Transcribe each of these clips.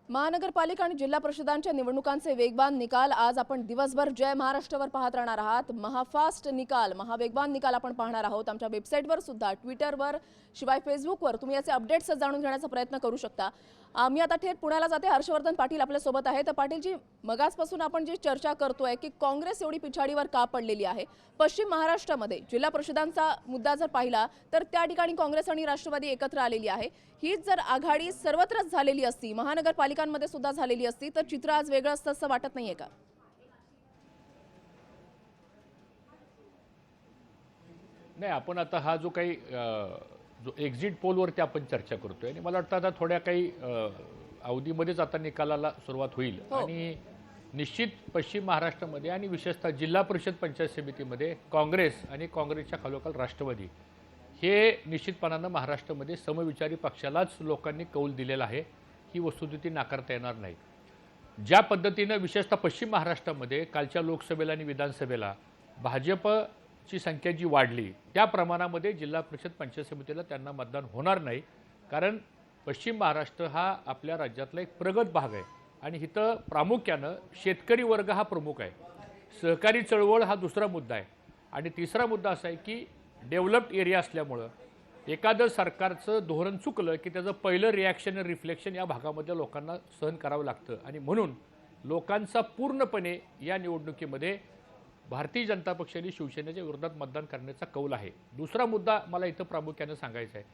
महानगरपालिका आणि जिल्हा परिषदांच्या निवडणुकांचे वेगवान निकाल आज आपण दिवसभर जय महाराष्ट्रवर पाहत राहणार आहात। महाफास्ट निकाल, महावेगवान निकाल आपण पाहणार आहोत। आमच्या वेबसाईटवर सुद्धा, ट्विटरवर, शिवाय फेसबुकवर तुम्ही याचे अपडेट्स जाणून घेण्याचा प्रयत्न करू शकता। मी आता थेट पुण्याला जाते। हर्षवर्धन पाटील आपल्या सोबत आहेत। तर पाटीलजी, मगासपासून आपण जी चर्चा करतोय की काँग्रेस एवढी पिछाडीवर का पडलेली आहे, पश्चिम महाराष्ट्रामध्ये जिल्हा परिषदांचा मुद्दा जर पाहिला तर त्या ठिकाणी काँग्रेस आणि राष्ट्रवादी एकत्र आलेली आहे। हीच जर आघाडी सर्वत्रच झालेली असती, महानगरपालिकांमध्ये सुद्धा झालेली असती, तर चित्र आज वेगळं असतं असं वाटत नाहीये का? नाही, आपण आता हा जो काही जो एक्झिट पोलवरती आपण चर्चा करतोय आणि मला वाटतं आता थोड्या काही अवधीमध्येच आता निकालाला सुरुवात होईल आणि निश्चित पश्चिम महाराष्ट्रामध्ये आणि विशेषतः जिल्हा परिषद पंचायत समितीमध्ये काँग्रेस आणि काँग्रेसच्या खालोखाल राष्ट्रवादी हे निश्चितपणानं महाराष्ट्रामध्ये समविचारी पक्षालाच लोकांनी कौल दिलेला आहे। ही वस्तुस्थिती नाकारता येणार नाही। ज्या पद्धतीनं विशेषतः पश्चिम महाराष्ट्रामध्ये कालच्या लोकसभेला आणि विधानसभेला भाजपची संख्या जी वाढली, त्या प्रमाणामध्ये जिल्हा परिषद पंचायत समितीला त्यांना मतदान होणार नाही। कारण पश्चिम महाराष्ट्र हा आपल्या राज्यातला एक प्रगत भाग आहे आणि इथं प्रामुख्यानं शेतकरी वर्ग हा प्रमुख आहे, सहकारी चळवळ हा दुसरा मुद्दा आहे आणि तिसरा मुद्दा असा आहे की डेव्हलप्ड एरिया असल्यामुळं एखादं सरकारचं धोरण चुकलं की त्याचं पहिलं रिॲक्शन रिफ्लेक्शन या भागामध्ये लोकांना सहन करावं लागतं आणि म्हणून लोकांचा पूर्णपणे या निवडणुकीमध्ये भारतीय जनता पक्ष आणि शिवसेनेच्या विरोधात मतदान करण्याचा कौल आहे। दुसरा मुद्दा मला इथं प्रामुख्यानं सांगायचा आहे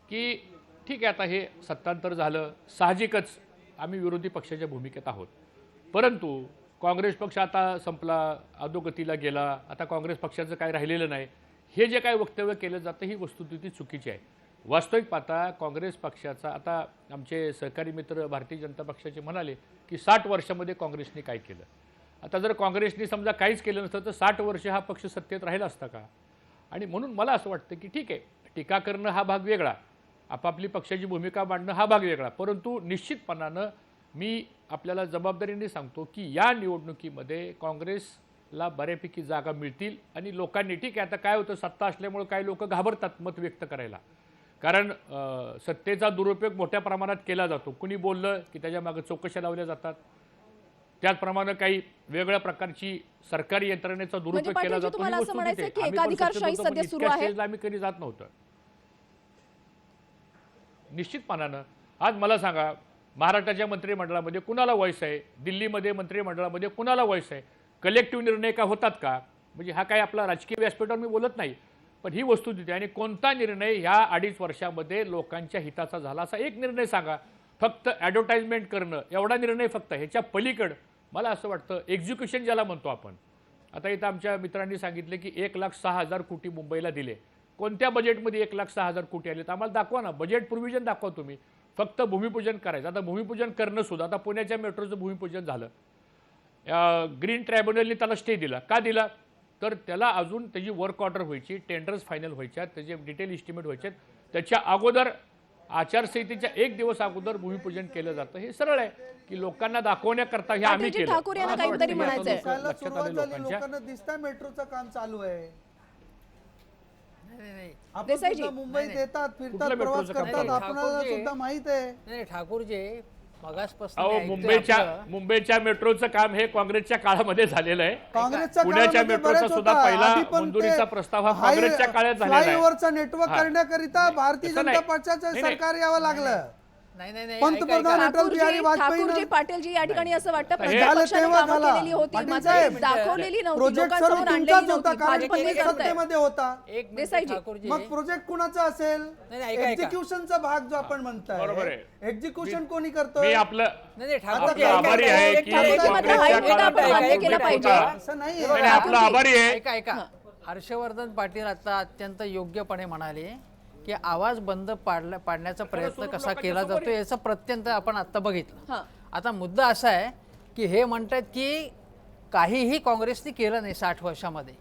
की ठीक आहे, आता हे सत्तांतर झालं, साहजिकच आम्ही विरोधी पक्षाच्या भूमिकेत आहोत, परंतु काँग्रेस पक्ष आता संपला, अधोगतीला गेला, आता काँग्रेस पक्षाचं काय राहिलेलं नाही, हे जे काय वक्तव्य केलं जातं ही वस्तुस्थिती चुकीची आहे। वास्तविक पाहता काँग्रेस पक्षाचा, आता आमचे सहकारी मित्र भारतीय जनता पक्षाचे म्हणाले की 60 वर्षामध्ये काँग्रेसने काय केलं। आता जर काँग्रेसने समजा काहीच केलं नसतं तर 60 वर्ष हा पक्ष सत्तेत राहिला असता का? आणि म्हणून मला असं वाटतं की ठीक आहे, टीका करणं हा भाग वेगळा, आपापली पक्षाची भूमिका मांडणं हा भाग वेगळा, परंतु निश्चितपणानं मी आपल्याला जबाबदारीने सांगतो की या निवडणुकीमध्ये काँग्रेसला बऱ्यापैकी जागा मिळतील आणि लोकांनी, ठीक आहे आता काय होतं, सत्ता असल्यामुळे काही लोक घाबरतात मत व्यक्त करायला, कारण सत्तेचा दुरुपयोग मोठ्या प्रमाणात केला जातो। कुणी बोललं की त्याच्या मागे चौकशा लावल्या जातात, त्याचप्रमाणे काही वेगळ्या प्रकारची सरकारी यंत्रणेचा दुरुपयोग केला जातो। आम्ही कधी जात नव्हतं। निश्चितपणानं आज मला सांगा, महाराष्ट्राच्या मंत्रिमंडळामध्ये कुणाला वॉइस आहे, दिल्लीमध्ये मंत्रिमंडळामध्ये कुणाला वॉइस आहे, कलेक्टिव्ह निर्णय का होतात का? म्हणजे हा काय आपला राजकीय व्यासपीठावर मी बोलत नाही, पण ही वस्तुस्थिती आणि कोणता निर्णय ह्या 2.5 वर्षामध्ये लोकांच्या हिताचा झाला असा एक निर्णय सांगा। फक्त ॲडव्हर्टाइजमेंट करणं एवढा निर्णय, फक्त ह्याच्या पलीकडं मला असं वाटतं एक्झिक्युशन ज्याला म्हणतो आपण, आता इथं आमच्या मित्रांनी सांगितले की 1,06,000 कोटी मुंबईला दिले, कोणत्या बजेटमध्ये 1,06,000 कोटी आले? तर आम्हाला दाखवा ना, बजेट प्रोव्हिजन दाखवा तुम्ही। फक्त भूमिपूजन करायचं, आता भूमिपूजन करणं सुद्धा, आता पुण्याच्या मेट्रोचं भूमिपूजन झालं, ग्रीन ट्रायब्युनलने त्याला स्टे दिला, का दिला? तर त्याला अजून त्याची वर्क ऑर्डर व्हायची, टेंडर्स फायनल व्हायच्या, त्याचे डिटेल इस्टिमेट व्हायचे, त्याच्या अगोदर आचारसंहितेच्या 1 दिवस अगोदर भूमिपूजन केलं जातं। हे सरळ आहे की लोकांना दाखवण्याकरता हे आम्ही केलं। ठाकूर यांना काहीतरी म्हणायचंय, लोकांना दिसतंय मेट्रोचं काम चालू आहे, देसाईजी मुंबईत येतात, फिरतात, प्रवास करतात, आपल्याला सुद्धा माहित आहे। नाही ठाकूरजी, मुंबईच्या मेट्रोचं काम हे काँग्रेसच्या काळामध्ये झालेलं आहे। काँग्रेसच्या पुण्याच्या मेट्रोचा सुद्धा पहिला मंजुरीचा प्रस्ताव हा काँग्रेसच्या काळात झालेला आहे। फ्लायओव्हरचा नेटवर्क करण्याकरिता भारतीय जनता पक्षाचं सरकार यावं लागलं। पंतप्रधान अटल बिहारी वाजपेयी पाटीलजी या ठिकाणी असं वाटतं दाखवलेली होती, दाखवलेली नव्हती, प्रोजेक्ट सर्व तुमचाच होता, कारण तुम्ही सत्तेमध्ये होता। मग प्रोजेक्ट कुणाचा असेल? एक्झिक्युशनचा भाग जो आपण म्हणताय, एक्झिक्युशन कोणी करतो? मी आपलं आभारी आहे की असं नाही, आपलं आभारी आहे। हर्षवर्धन पाटील आता अत्यंत योग्यपणे म्हणाले की आवाज बंद पाडण्याचा प्रयत्न कसा केला जातो याचं प्रत्यंत आपण आता बघितलं। आता मुद्दा असा आहे की हे म्हणतात की काहीही काँग्रेसने केलं नाही 60 वर्षामध्ये,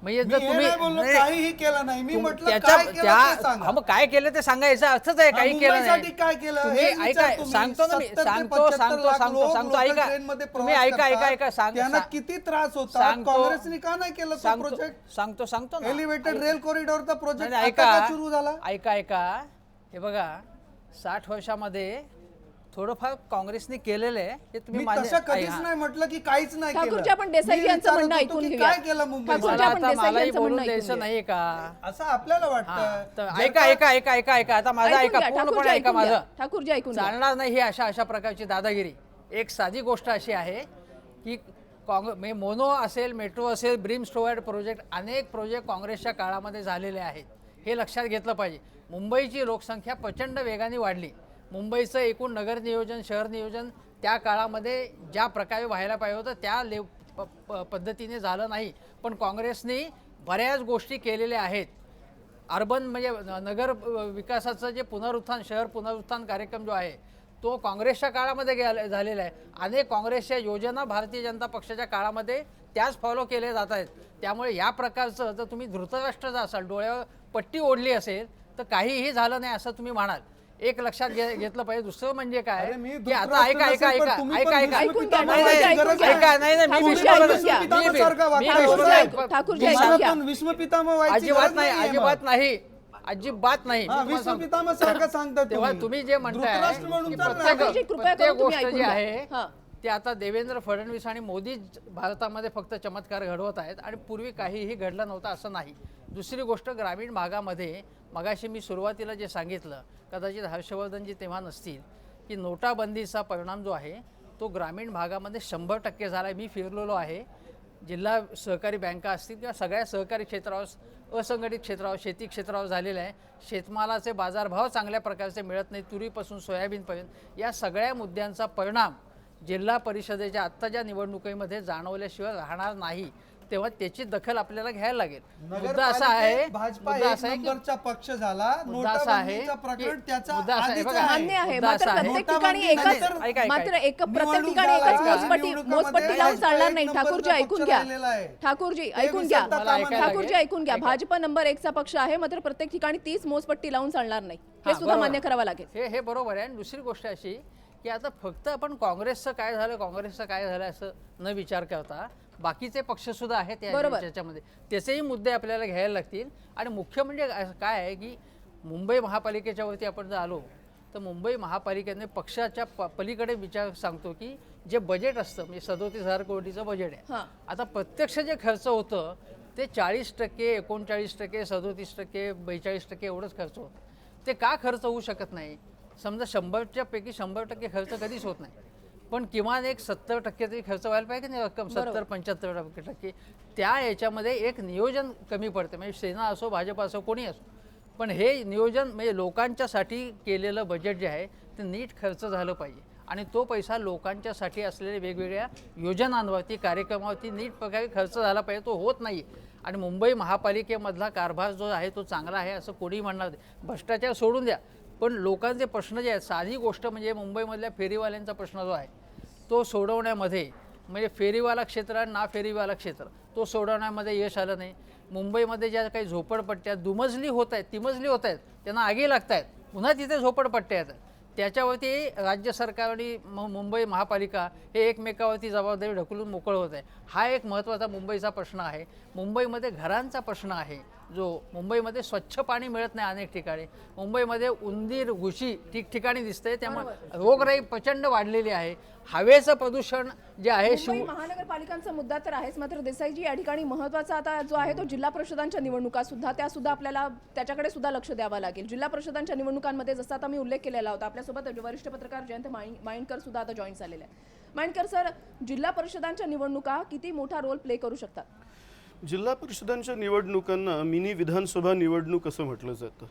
म्हणजे जर तुम्ही काहीही केलं नाही, मी म्हटलं काय केलं, मग काय केलं ते सांगायचं अर्थच आहे, काही केलं नाही। काय केलं तुम्ही ऐका, सांगतो ना मी, सांगतो ऐका, तुम्ही ऐका त्यांना किती त्रास होता, काँग्रेसने का नाही केलं तो प्रोजेक्ट? सांगतो एलिव्हेटेड रेल कॉरिडॉरचा प्रोजेक्ट ऐका सुरू झाला। ऐका हे बघा, 60 वर्षामध्ये थोडंफार काँग्रेसने केलेलं आहे हे तुम्ही मी तसं कधीच नाही म्हटलं की काहीच नाही केलं. ठाकूरजी, आपण देसाई मी यांचं म्हणणं विचारत होतो ऐकून की घेऊया. काय केलं मुंबईत? ठाकूरजी, आपण आता देसाई मलाही यांचं बोलून म्हणणं द्यायचं ऐकून नाही का? असं आपल्याला हा, वाटतं. तर जर ऐका का- ऐका ऐका ऐका ऐका आता माझं ऐकून ऐका घ्या, ठाकूरजी पूर्णपणे ऐका ऐकून घ्या. माझं. ठाकूरजी ऐकून घ्या. चालणार नाही ही अशा प्रकारची दादागिरी. एक साधी गोष्ट अशी आहे की मोनो असेल, मेट्रो असेल, ब्रीम स्टोअर्ड प्रोजेक्ट, अनेक प्रोजेक्ट काँग्रेसच्या काळामध्ये झालेले आहेत. हे लक्षात घेतलं पाहिजे. मुंबईची लोकसंख्या प्रचंड वेगाने वाढली. मुंबईचं एकूण नगर नियोजन, शहर नियोजन त्या काळामध्ये ज्या प्रकारे व्हायला पाहिजे होतं त्या पद्धतीने झालं नाही. पण काँग्रेसने बऱ्याच गोष्टी केलेल्या आहेत. अर्बन म्हणजे नगर विकासाचं जे पुनरुत्थान, शहर पुनरुत्थान कार्यक्रम जो आहे तो काँग्रेसच्या काळामध्ये झालेला आहे. अनेक काँग्रेसच्या योजना भारतीय जनता पक्षाच्या काळामध्ये त्याच फॉलो केले जात आहेत. त्यामुळे या प्रकारचं जर तुम्ही धृतराष्ट्र असाल, डोळ्यावर पट्टी ओढली असेल तर काहीही झालं नाही असं तुम्ही म्हणाल. एक लक्षात घेतलं पाहिजे. दुसरं म्हणजे काय अरे मी की आता ऐका ऐका ऐका तुम्ही पण ऐका ऐका ऐकून घ्या, नाही, ठाकूरजी, नाही, ऐकून घ्या. ऐका नाही नाही ठाकूरजी, मी ऐकून विश्वास- घ्या. भीष्मपितामहासारखा वागता ठाकूरजी, येतं. ऐकून- ठाकूरजी, ऐकून घ्या. भीष्मपितामह व्हायची अजिबात गरज नाही नाहीये अजिबात मग. नाही अजिबात नाही. मी तुम्हाला सांगतो. भीष्मपितामहासारखं सांगता तेव्हा तुम्ही जे म्हणताय धृतराष्ट्र म्हणून की चालणार प्रत्येक नाही. ठाकूरजी, कृपया प्रत्येक करून तुम्ही गोष्ट ऐकून जी घ्या. आहे हां. ते आता देवेंद्र फडणवीस आणि मोदीच भारतामध्ये फक्त चमत्कार घडवत आहेत आणि पूर्वी काहीही घडलं नव्हतं असं नाही. दुसरी गोष्ट ग्रामीण भागामध्ये मगाशी मी सुरुवातीला जे सांगितलं, कदाचित हर्षवर्धनजी तेव्हा नसतील, की नोटाबंदीचा परिणाम जो आहे तो ग्रामीण भागामध्ये 100% झाला आहे. मी फिरलेलो आहे. जिल्हा सहकारी बँका असतील किंवा सगळ्या सहकारी क्षेत्रावर, असंघटित क्षेत्रावर, शेती क्षेत्रावर झालेलं आहे. शेतमालाचे बाजारभाव चांगल्या प्रकारचे मिळत नाही, तुरीपासून सोयाबीनपर्यंत. या सगळ्या मुद्द्यांचा परिणाम जिल्हा परिषदेच्या आत्ताच्या निवडणुकीमध्ये जाणवल्याशिवाय राहणार नाही. तेव्हा त्याची दखल आपल्याला घ्यायला लागेल. मुद्दा असा आहे, भाजपा मुद्दा एक असा आहे की नंबरचा पक्ष झाला. मुद्दा असा आहे नोटाबंदीचं प्रकरण की- त्याचा मुद्दा असा आहे, आधीच बघा, आहे. मान्य आहे. मुद्दा मात्र असा आहे. प्रत्येक ठिकाणी नोटाबंदी एकच नंतर ऐका, ऐका, मात्र ऐका. प्रत्येक निवडणूक ठिकाणी झाला, एकच मोजपट्टी निवडणुकामध्ये लावून चालणार नाही. एक ठाकूरजी नंबरचा ऐकून पक्ष घ्या. राहिलेला आहे. ठाकूरजी ते ऐकून घ्या. विसरता मला कामा ऐकायला नये. ठाकूरजी ऐकून घ्या. भाजप नंबर 1चा पक्ष आहे, मात्र प्रत्येक ठिकाणी 30 मोजपट्टी लावून चालणार नाही. हे हां, सुद्धा बरोबर. मान्य करावं लागेल. हे बरोबर आहे. आणि दुसरी गोष्ट अशी की आता फक्त आपण काँग्रेसचं काय झालं, काँग्रेसचं काय झालं असं न विचार करता बाकीचे पक्ष सुद्धा आहेत बरोबर. त्याच्यामध्ये. त्याचेही मुद्दे आपल्याला घ्यायला लागतील. आणि मुख्य म्हणजे काय आहे की मुंबई महापालिकेच्या वरती आपण जर आलो तर मुंबई महापालिकेने पक्षाच्या पलीकडे विचार सांगतो की जे बजेट असतं म्हणजे 37,000 कोटीचं बजेट आहे. हां. आता प्रत्यक्ष जे खर्च होतं ते 40%, 39%, 37%, 42% एवढंच खर्च होतं. ते का खर्च होऊ शकत नाही? समजा 100च्या पैकी 100% खर्च कधीच होत नाही, पण किमान एक 70% तरी खर्च व्हायला पाहिजे नाही रक्कम. 70-75% त्या याच्यामध्ये एक नियोजन कमी पडते. म्हणजे सेना असो, भाजप असो, कोणी असो, पण हे नियोजन म्हणजे लोकांच्यासाठी केलेलं बजेट जे आहे ते नीट खर्च झालं पाहिजे. आणि तो पैसा लोकांच्यासाठी असलेल्या वेगवेगळ्या योजनांवरती, कार्यक्रमावरती नीट प्रकारे खर्च झाला पाहिजे. तो होत नाही. आणि मुंबई महापालिकेमधला कारभार जो आहे तो चांगला आहे असं कोणी म्हणणार नाही. भ्रष्टाचार सोडून द्या, पण लोकांचे प्रश्न जे आहेत, साधी गोष्ट म्हणजे मुंबईमधल्या फेरीवाल्यांचा प्रश्न जो आहे तो सोडवण्यामध्ये, म्हणजे फेरीवाला क्षेत्र आणि ना फेरीवाला क्षेत्र, तो सोडवण्यामध्ये यश आलं नाही. मुंबईमध्ये ज्या काही झोपडपट्ट्या दुमजली होत आहेत, तिमजली होत आहेत, त्यांना आगी लागत आहेत, पुन्हा तिथे झोपडपट्ट्या आहेत. त्याच्यावरती राज्य सरकार आणि मुंबई महापालिका हे एकमेकावरती जबाबदारी ढकलून मोकळं होत आहे. हा एक महत्त्वाचा मुंबईचा प्रश्न आहे. मुंबईमध्ये घरांचा प्रश्न आहे, जो मुंबईमध्ये स्वच्छ पाणी मिळत नाही अनेक ठिकाणी. मुंबईमध्ये उंदीर, घुशी ठिकठिकाणी दिसते, त्यामुळे रोगराई प्रचंड वाढलेली आहे. हवेचं प्रदूषण जे आहे मुंबई महानगरपालिकांचा मुद्दा तर आहेच, मात्र देसाईजी या ठिकाणी महत्त्वाचा आता जो आहे तो जिल्हा परिषदांच्या निवडणुका सुद्धा, त्या सुद्धा आपल्याला त्याच्याकडे सुद्धा लक्ष द्यावं लागेल. जिल्हा परिषदांच्या निवडणुकांमध्ये जसं आता मी उल्लेख केलेला होता, आपल्यासोबत वरिष्ठ पत्रकार जयंत माइंडकर सुद्धा आता जॉईन झालेले आहेत. माइंडकर सर, जिल्हा परिषदांच्या निवडणुका किती मोठा रोल प्ले करू शकतात? जिल्हा परिषदांच्या निवडणुकांना मिनी विधानसभा निवडणूक असं म्हटलं जातं.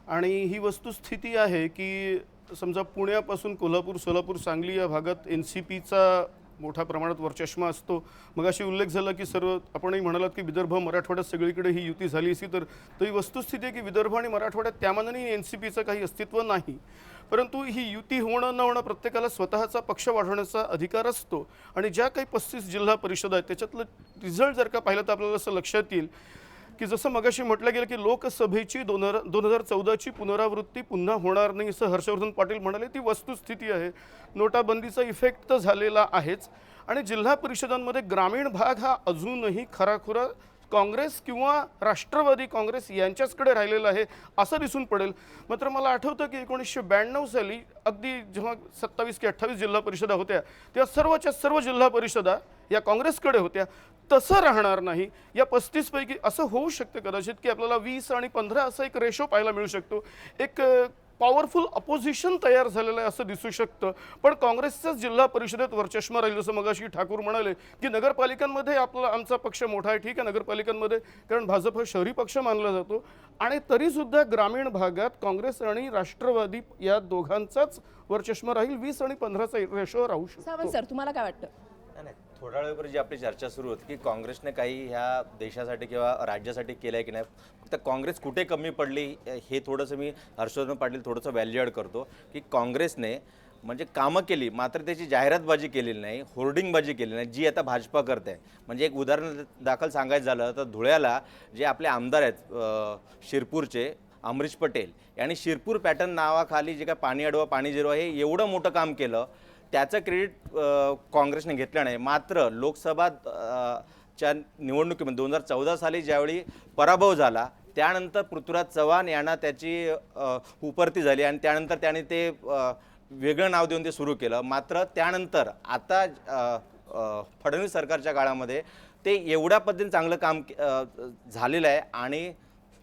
आणि ही वस्तुस्थिती आहे की समजा पुण्यापासून कोल्हापूर, सोलापूर, सांगली या भागात NCPचा मोठ्या प्रमाणात वरचष्मा असतो. मग अशी उल्लेख झाला की सर्व आपणही म्हणालात की विदर्भ, मराठवाड्यात सगळीकडे ही युती झाली असती, तर ही वस्तुस्थिती आहे की विदर्भ आणि मराठवाड्यात त्यामानाने NCPचं काही अस्तित्व नाही. परंतु ही युती होणं न होणं प्रत्येकाला स्वतःचा पक्ष वाढवण्याचा अधिकार असतो. आणि ज्या काही 35 जिल्हा परिषद आहेत त्याच्यातलं रिझल्ट जर का पाहिलं तर आपल्याला असं लक्षात येईल की जसं मगाशी म्हटलं गेलं की लोकसभेची 2014ची पुनरावृत्ती पुन्हा होणार नाही असं हर्षवर्धन पाटील म्हणाले, ती वस्तुस्थिती आहे. नोटाबंदीचा इफेक्ट तर झालेला आहेच. आणि जिल्हा परिषदांमध्ये ग्रामीण भाग हा अजूनही खराखुरा काँग्रेस किंवा राष्ट्रवादी काँग्रेस यांच्याचकडे राहिलेलं आहे असं दिसून पडेल. मात्र मला आठवतं की 1992 साली अगदी जेव्हा 27 की 28 जिल्हा परिषदा होत्या तेव्हा सर्वच्या सर्व जिल्हा परिषदा या काँग्रेसकडे होत्या. तसं राहणार नाही. या 35 पैकी असं होऊ शकतं कदाचित की आपल्याला 20 आणि 15 असा एक रेशो पाहायला मिळू शकतो. एक पॉवरफुल अपोजिशन तयार झालेलं आहे असं दिसू शकतं. पण काँग्रेसचाच जिल्हा परिषदेत वरचष्मा राहील. जसं मगाशी ठाकूर म्हणाले की नगरपालिकांमध्ये आमचा पक्ष मोठा आहे, ठीक आहे नगरपालिकांमध्ये, कारण भाजप हा शहरी पक्ष मानला जातो. आणि तरीसुद्धा ग्रामीण भागात काँग्रेस आणि राष्ट्रवादी या दोघांचाच वरचष्मा राहील. 20 आणि 15चा रेशो राहू शकतो. सावंत सर, तुम्हाला काय वाटतं? नाही, थोड्या वेळापूर्वी जी आपली चर्चा सुरू होती की काँग्रेसने काही ह्या देशासाठी किंवा राज्यासाठी केलं आहे की नाही, फक्त काँग्रेस कुठे कमी पडली हे थोडंसं मी हर्षवर्धन पाटील थोडंसं व्हॅल्युएट करतो की काँग्रेसने म्हणजे कामं केली मात्र त्याची जाहिरातबाजी केलेली नाही, होर्डिंगबाजी केली नाही, जी आता भाजपा करते आहे. म्हणजे एक उदाहरण दाखल सांगायचं झालं तर धुळ्याला जे आपले आमदार आहेत शिरपूरचे अमरीश पटेल यांनी शिरपूर पॅटर्न नावाखाली जे काय पाणी अडवा पाणी जिरवा हे एवढं मोठं काम केलं, त्याचं क्रेडिट काँग्रेसने घेतलं नाही. मात्र लोकसभा च्या निवडणुकीमध्ये 2014 साली ज्यावेळी पराभव झाला त्यानंतर पृथ्वीराज चव्हाण यांना त्याची उपरती झाली आणि त्यानंतर त्याने ते वेगळं नाव देऊन ते सुरू केलं. मात्र त्यानंतर आता फडणवीस सरकारच्या काळामध्ये ते एवढ्या पद्धतीने चांगलं काम झालेलं आहे आणि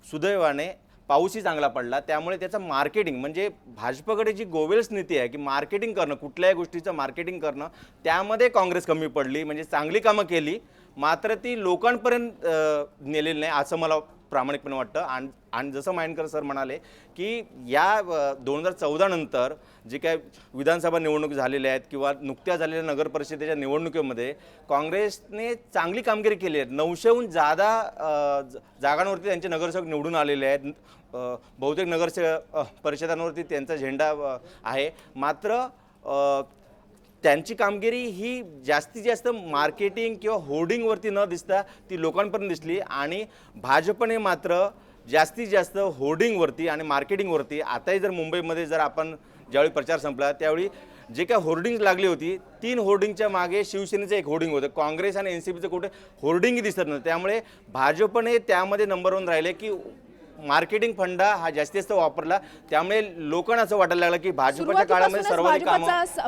सुदैवाने पाऊसही चांगला पडला. त्यामुळे त्याचं मार्केटिंग म्हणजे भाजपकडे जी गोवेल्स नीती आहे की मार्केटिंग करणं, कुठल्याही गोष्टीचं मार्केटिंग करणं, त्यामध्ये काँग्रेस कमी पडली. म्हणजे चांगली कामं केली मात्र ती लोकांपर्यंत नेलेली नाही असं मला प्रामाणिकपणे वाटतं. आणि जसं माइंडकर सर म्हणाले की या 2014 नंतर जे काय विधानसभा निवडणूक झालेल्या आहेत किंवा नुकत्या झालेल्या नगर परिषदेच्या निवडणुकीमध्ये काँग्रेसने चांगली कामगिरी केली आहे. 900हून जादा जागांवरती त्यांचे नगरसेवक निवडून आलेले आहेत. बहुतेक परिषदांवरती त्यांचा झेंडा आहे. मात्र त्यांची कामगिरी ही जास्तीत जास्त मार्केटिंग किंवा होर्डिंगवरती न दिसता ती लोकांपर्यंत दिसली. आणि भाजपने मात्र जास्तीत जास्त होर्डिंगवरती आणि मार्केटिंगवरती, आताही जर मुंबईमध्ये जर आपण ज्यावेळी प्रचार संपला त्यावेळी जे काय होर्डिंग लागली होती 3 होर्डिंगच्या मागे शिवसेनेचं 1 होर्डिंग होतं. काँग्रेस आणि NCPचं कुठे होर्डिंगही दिसत नव्हतं. त्यामुळे भाजपने त्यामध्ये नंबर 1 राहिले की मार्केटिंग फंडा हा जास्तीत जास्त वापरला. त्यामुळे लोकांना असं वाटायला लागलं की भाजपच्या काळामध्ये सर्वाधिक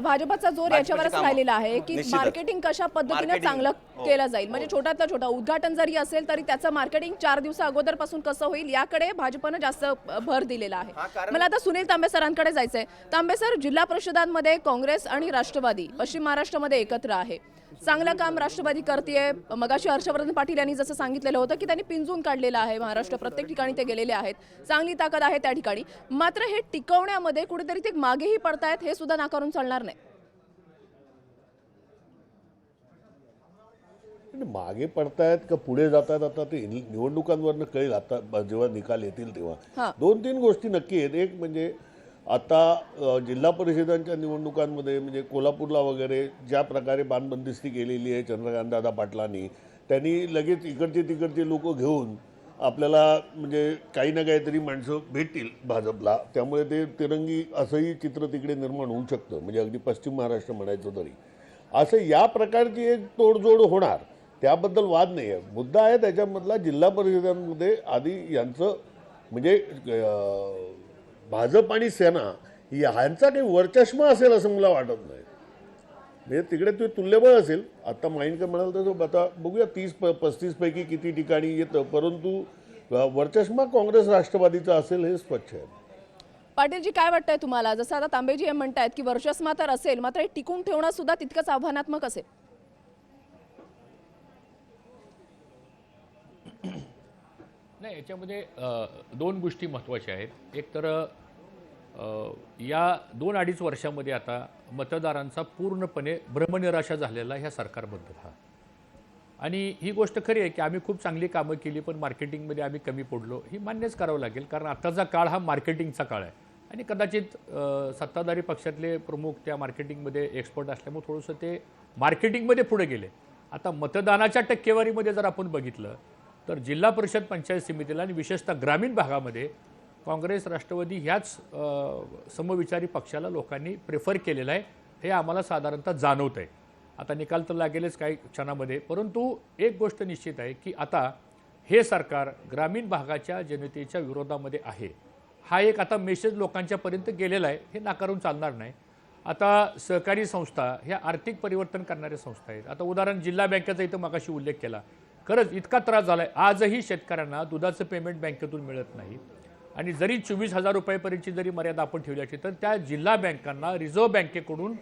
भाजपचा जोर याच्यावरच राहिलेला आहे की मार्केटिंग कशा पद्धतीने चांगलं केलं जाईल. म्हणजे छोट्यातलं छोटा उद्घाटन जरी असेल तरी त्याचं मार्केटिंग 4 दिवस अगोदरपासून कसं होईल याकडे भाजपनं जास्त भर दिलेला आहे. मला आता सुनील तांबे सरांकडे जायचंय. तांबे सर, जिल्हा परिषदांमध्ये काँग्रेस आणि राष्ट्रवादी पश्चिम महाराष्ट्रामध्ये एकत्र आहे. चांगलं काम राष्ट्रवादी करतेय. मगाशी हर्षवर्धन पाटील यांनी जसं सांगितलेलं होतं की त्यांनी पिंजून काढलेलं आहे महाराष्ट्र, प्रत्येक ठिकाणी ते गेलेले आहेत, चांगली ताकद आहे त्या ठिकाणी. मात्र हे टिकवण्यामध्ये कुठेतरी ते मागेही पडतायत, हे सुद्धा नाकारून चालणार नाही. मागे पडतायत का पुढे जातात आता ते निवडणुकांवरनं कळेल. आता जेव्हा निकाल येतील तेव्हा 2-3 गोष्टी नक्की आहेत. एक म्हणजे आता जिल्हा परिषदांच्या निवडणुकांमध्ये म्हणजे कोल्हापूरला वगैरे ज्या प्रकारे बाणबंदिस्ती केलेली आहे चंद्रकांतदादा पाटलांनी, त्यांनी लगेच इकडचे तिकडचे लोक घेऊन आपल्याला म्हणजे काही ना काहीतरी माणसं भेटतील भाजपला. त्यामुळे ते तिरंगी असंही चित्र तिकडे निर्माण होऊ शकतं. म्हणजे अगदी पश्चिम महाराष्ट्र म्हणायचं तरी असं या प्रकारची एक तोडजोड होणार, त्याबद्दल वाद नाही आहे. मुद्दा आहे त्याच्यामधला जिल्हा परिषदांमध्ये आधी यांचं म्हणजे भाजप आणि सेना ह्यांचा काही वरचष्मा असेल असं मला वाटत नाही. म्हणजे तिकडे ते तुल्यबळ असेल. आता माइंडकर म्हणाल तसं आता बघूया 30-35 पैकी किती ठिकाणी येतं, परंतु वरचष्मा काँग्रेस राष्ट्रवादीचा असेल हे स्वच्छ आहे. पाटीलजी, काय वाटतंय तुम्हाला? जसं आता तांबेजी हे म्हणतायत की वर्चस्मा तर असेल मात्र हे टिकून ठेवणं सुद्धा तितकंच आव्हानात्मक असेल. नाही, याच्यामध्ये 2 गोष्टी महत्त्वाच्या आहेत. एक तर या 2-2.5 वर्षामध्ये आता मतदारांचा पूर्णपणे भ्रमनिराशा झालेला ह्या सरकारबद्दल हा. आणि ही गोष्ट खरी आहे की आम्ही खूप चांगली कामं केली पण मार्केटिंगमध्ये आम्ही कमी पडलो, ही मान्यच करावं लागेल. कारण आताचा काळ हा मार्केटिंगचा काळ आहे आणि कदाचित सत्ताधारी पक्षातले प्रमुख त्या मार्केटिंगमध्ये एक्सपर्ट असल्यामुळे थोडंसं ते मार्केटिंगमध्ये पुढे गेले. आता मतदानाच्या टक्केवारीमध्ये जर आपण बघितलं तर जिल्हा परिषद पंचायत समितीला आणि विशेषतः ग्रामीण भागामध्ये काँग्रेस राष्ट्रवादी ह्याच समविचारी पक्षाला लोकांनी प्रेफर केलेलं आहे, हे आम्हाला साधारणतः जाणवतं आहे. आता निकाल तर लागेलच काही क्षणामध्ये, परंतु एक गोष्ट निश्चित आहे की आता हे सरकार ग्रामीण भागाच्या जनतेच्या विरोधामध्ये आहे, हा एक आता मेसेज लोकांच्यापर्यंत गेलेला आहे, हे नाकारून चालणार नाही. आता सहकारी संस्था ह्या आर्थिक परिवर्तन करणाऱ्या संस्था आहेत. आता उदाहरण जिल्हा बँकेचा इथं मगाशी उल्लेख केला, खरंच इतका त्रास झाला आहे. आजही शेतकऱ्यांना दुधाचं पेमेंट बँकेतून मिळत नाही आणि जरी 24,000 रुपयापर्यंतची जरी मर्यादा आपण ठेवली असली तर त्या जिल्हा बँकांना रिझर्व्ह बँकेकडून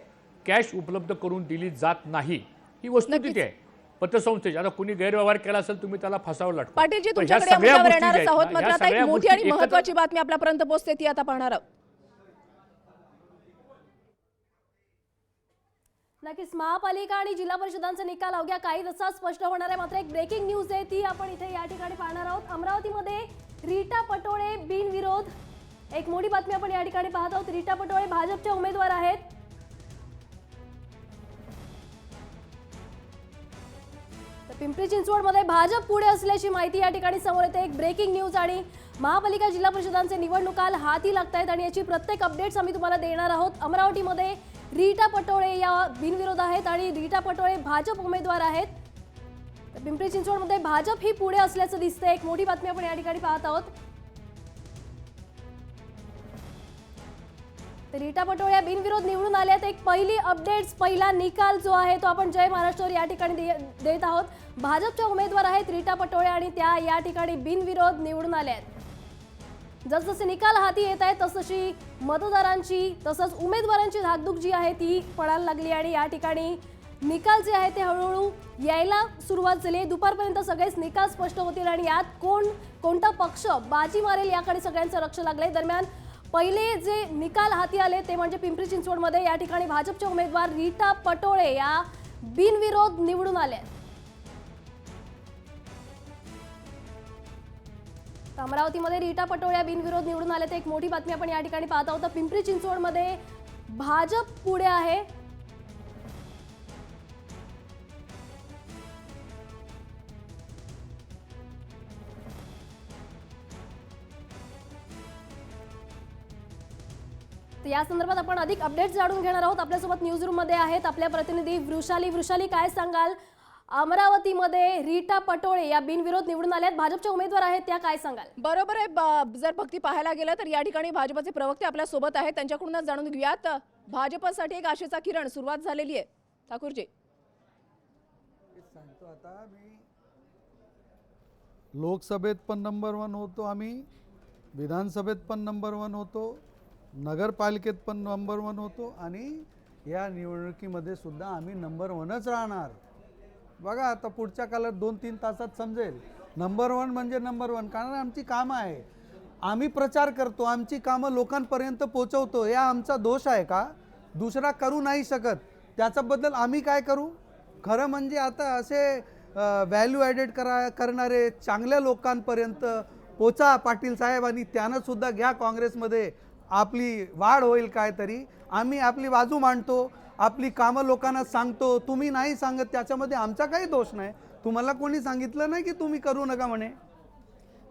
कॅश उपलब्ध करून दिली जात नाही. ही वस्तुस्थिती आहे पतसंस्थेची. आता कुणी गैरव्यवहार केला असेल तुम्ही त्याला फसावं लागतं. पाटीलजी, तुमच्याकडे या मुद्द्यावर येणारच आहोत. मात्र आता एक मोठी आणि महत्त्वाची बातमी आपल्यापर्यंत पोहोचते, ती आता पाहणार आहोत. नक्कीच महापालिका आणि जिल्हा परिषदांचा निकाल अवघ्या काही तासात स्पष्ट होणार आहे. मात्र एक ब्रेकिंग न्यूज आहे, ती आपण इथे या ठिकाणी पाहणार आहोत. अमरावतीमध्ये रीटा पटोळे बिनविरोध, एक मोठी बातमी आपण या ठिकाणी पाहत आहोत. रीटा पटोळे भाजपच्या उमेदवार आहेत. तर पिंपरी चिंचवडमध्ये भाजप पुढे असल्याची माहिती या ठिकाणी समोर येते. एक ब्रेकिंग न्यूज. आणि महापालिका जिल्हा परिषदांचे निवडणुका हाती लागत आहेत आणि याची प्रत्येक अपडेट्स आम्ही तुम्हाला देणार आहोत. अमरावतीमध्ये रीटा पटोळे या बिनविरोध आहेत आणि रीटा पटोळे भाजप उमेदवार आहेत. तर पिंपरी चिंचवडमध्ये भाजप ही पुढे असल्याचं दिसतंय. एक मोठी बातमी आपण या ठिकाणी पाहत आहोत. तर रीटा पटोळे या बिनविरोध निवडून आल्यात. एक पहिली अपडेट्स, पहिला निकाल जो आहे तो आपण जय महाराष्ट्रवर या ठिकाणी देत आहोत. भाजपच्या उमेदवार आहेत रीटा पटोळे आणि त्या या ठिकाणी बिनविरोध निवडून आल्या आहेत. जसजसे निकाल हाती येत आहेत तसतशी मतदारांची तसंच उमेदवारांची धाकधूक जी आहे ती पडायला लागली आणि या ठिकाणी निकाल जे आहे ते हळूहळू यायला सुरुवात झाली आहे. दुपारपर्यंत सगळेच निकाल स्पष्ट होतील आणि यात कोणता पक्ष बाजी मारेल याकडे सगळ्यांचं लक्ष लागलंय. दरम्यान पहिले जे निकाल हाती आले ते म्हणजे पिंपरी चिंचवडमध्ये या ठिकाणी भाजपचे उमेदवार रीटा पटोळे या बिनविरोध निवडून आल्या. अमरावतीमध्ये रीटा पटोळे या बिनविरोध निवडून आले. तर एक मोठी बातमी आपण या ठिकाणी पाहत आहोत. पिंपरी चिंचवडमध्ये भाजप पुढे आहे. तर या संदर्भात आपण अधिक अपडेट्स जाणून घेणार आहोत. आपल्यासोबत न्यूज रूम मध्ये आहेत आपल्या प्रतिनिधी वृषाली. वृषाली, काय सांगाल? अमरावतीमध्ये रीटा पटोळे या बिनविरोध निवडून आल्यात, भाजपच्या उमेदवार आहेत, त्या काय सांगाल? बरोबर आहे. जर भक्ती पाहायला गेलं तर या ठिकाणी भाजपचे प्रवक्ते आपल्या सोबत आहेत, त्यांच्याकडूनच जाणून घेऊयात. भाजपसाठी एक आशेचा किरण सुरुवात झालेली आहे. ठाकूरजी, सांगतो आता मी लोकसभेत पण नंबर 1 होतो, आम्ही विधानसभेत पण नंबर 1 होतो, नगरपालिकेत पण नंबर 1 होतो आणि या निवडणुकीमध्ये सुद्धा आम्ही नंबर 1च राहणार. बघा आता पुढच्या काळात 2-3 तासात समजेल. नंबर 1 म्हणजे नंबर 1, कारण आमची कामं आहे, आम्ही प्रचार करतो, आमची कामं लोकांपर्यंत पोहोचवतो. या आमचा दोष आहे का? दुसरा करू नाही शकत, त्याच्याबद्दल आम्ही काय करू? खरं म्हणजे आता असे व्हॅल्यू ॲडेड करणारे चांगल्या लोकांपर्यंत पोचा पाटील साहेब, आणि त्यानं सुद्धा घ्या काँग्रेसमध्ये, आपली वाढ होईल काहीतरी. आम्ही आपली बाजू मांडतो, आपली कामं लोकांना सांगतो. तुम्ही नाही सांगत त्याच्यामध्ये आमचा काही दोष नाही. तुम्हाला कोणी सांगितलं नाही की तुम्ही करू नका म्हणे.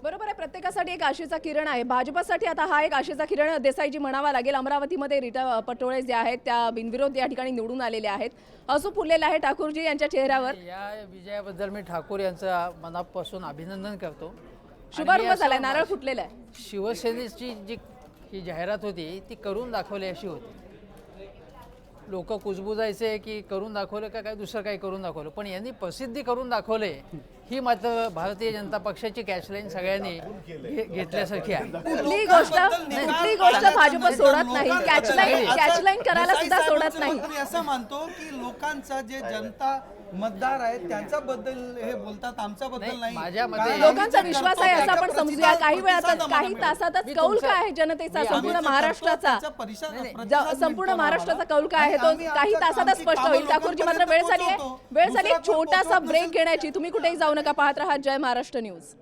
बरोबर आहे. प्रत्येकासाठी एक आशेचा किरण आहे. भाजपसाठी आता हा एक आशेचा किरण देसाईजी म्हणावा लागेल. अमरावतीमध्ये रीटा पटोळे जे आहेत त्या बिनविरोध या ठिकाणी निवडून आलेल्या आहेत. हसू फुललेलं आहे ठाकूरजी यांच्या चेहऱ्यावर. या विजयाबद्दल मी ठाकूर यांचं मनापासून अभिनंदन करतो. शुभारंभ झालाय, नारळ फुटलेला आहे. शिवसेनेची जी ही जाहिरात होती ती करून दाखवली अशी होती. लोक कुजबुजायचे की करून दाखवलं का काय दुसरं काही करून दाखवलं, पण यांनी प्रसिद्धी करून दाखवले. ही मात्र भारतीय जनता पक्षाची कॅचलाईन सगळ्यांनी घेतल्यासारखी आहे. कुठलीही गोष्ट भाजप सोडत नाही, कॅचलाईन करायला सुद्धा सोडत नाही. मी असं मानतो की लोकांचा जे जनता मतदार आहेत त्यांच्याबद्दल हे बोलतात, आमच्याबद्दल नाही. माझ्या मते लोकांचा विश्वास आहे असं आपण समजूया. काही वेळातच काही तासातच कौल काय आहे जनतेचा, संपूर्ण महाराष्ट्राचा, संपूर्ण महाराष्ट्राचा कौल काय आहे तो काही तासातच स्पष्ट होईल. ठाकूरजी, मात्र वेळ झाली आहे. एक छोटासा ब्रेक घेण्याची. तुम्ही कुठेही जाऊ नका, पाहत राहा जय महाराष्ट्र न्यूज.